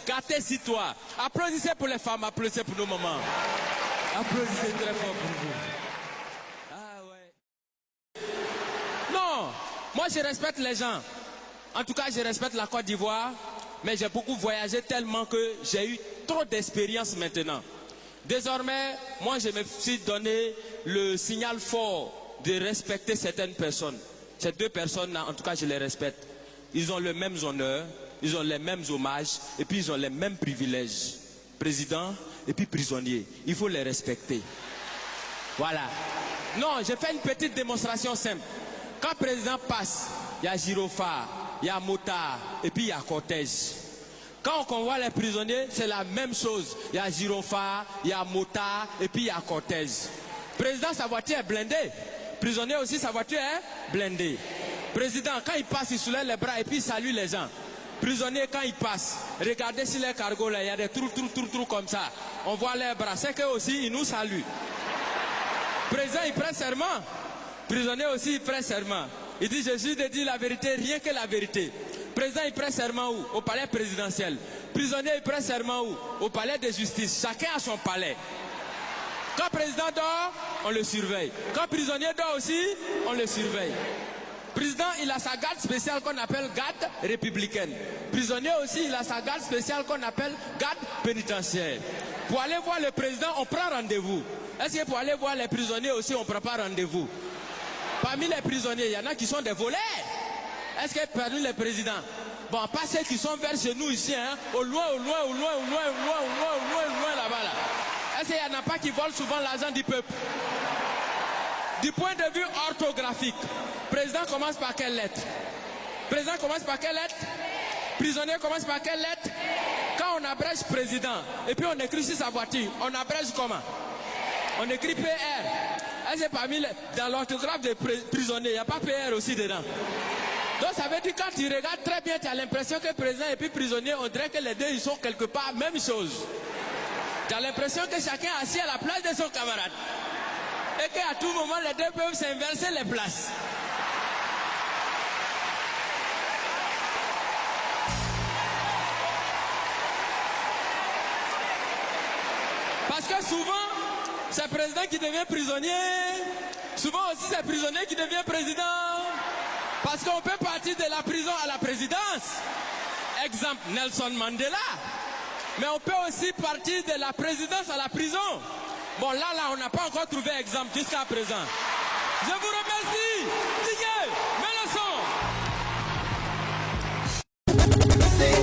gâté sur toi. Applaudissez pour les femmes, applaudissez pour nos mamans. Applaudissez très fort pour vous. Ah ouais. Non, moi je respecte les gens. En tout cas, je respecte la Côte d'Ivoire, mais j'ai beaucoup voyagé tellement que j'ai eu trop d'expérience maintenant. Désormais, moi je me suis donné le signal fort de respecter certaines personnes. Ces deux personnes-là, en tout cas, je les respecte. Ils ont les mêmes honneurs, ils ont les mêmes hommages, et puis ils ont les mêmes privilèges. Président et puis prisonnier. Il faut les respecter. Voilà. Non, j'ai fait une petite démonstration simple. Quand le président passe, il y a gyrophare, il y a motard, et puis il y a cortège. Quand on convoie les prisonniers, c'est la même chose. Il y a gyrophare, il y a motard, et puis il y a cortège. Président, sa voiture est blindée. Prisonnier aussi, sa voiture est blindée. Président, quand il passe, il soulève les bras et puis il salue les gens. Prisonnier, quand il passe, regardez sur les cargos là, il y a des trous comme ça. On voit les bras, c'est qu'eux aussi, ils nous saluent. Président, il prend serment. Prisonnier aussi, il prend serment. Il dit, je suis de dire la vérité, rien que la vérité. Président, il prend serment où? Au palais présidentiel. Prisonnier, il prend serment où? Au palais de justice. Chacun a son palais. Quand le président dort, on le surveille. Quand le prisonnier dort aussi, on le surveille. Président, il a sa garde spéciale qu'on appelle garde républicaine. Prisonnier aussi, il a sa garde spéciale qu'on appelle garde pénitentiaire. Pour aller voir le président, on prend rendez-vous. Est-ce que pour aller voir les prisonniers aussi, on ne prend pas rendez-vous? Parmi les prisonniers, il y en a qui sont des voleurs. Est-ce que parmi les présidents, bon, pas ceux qui sont vers chez nous ici, hein, au loin là-bas là. Est-ce qu'il n'y en a pas qui volent souvent l'argent du peuple? Du point de vue orthographique, président commence par quelle lettre? Président commence par quelle lettre? Prisonnier commence par quelle lettre? Quand on abrège président, et puis on écrit sur sa voiture, on abrège comment? On écrit PR. Est-ce que parmi dans l'orthographe des prisonniers, il n'y a pas PR aussi dedans? Donc ça veut dire quand tu regardes très bien, tu as l'impression que président et puis prisonnier, on dirait que les deux ils sont quelque part même chose. Tu as l'impression que chacun est assis à la place de son camarade. Et qu'à tout moment, les deux peuvent s'inverser les places. Parce que souvent, c'est le président qui devient prisonnier. Souvent aussi, c'est le prisonnier qui devient président. Parce qu'on peut partir de la prison à la présidence. Exemple, Nelson Mandela. Mais on peut aussi partir de la présidence à la prison. Bon, là, on n'a pas encore trouvé exemple jusqu'à présent. Je vous remercie.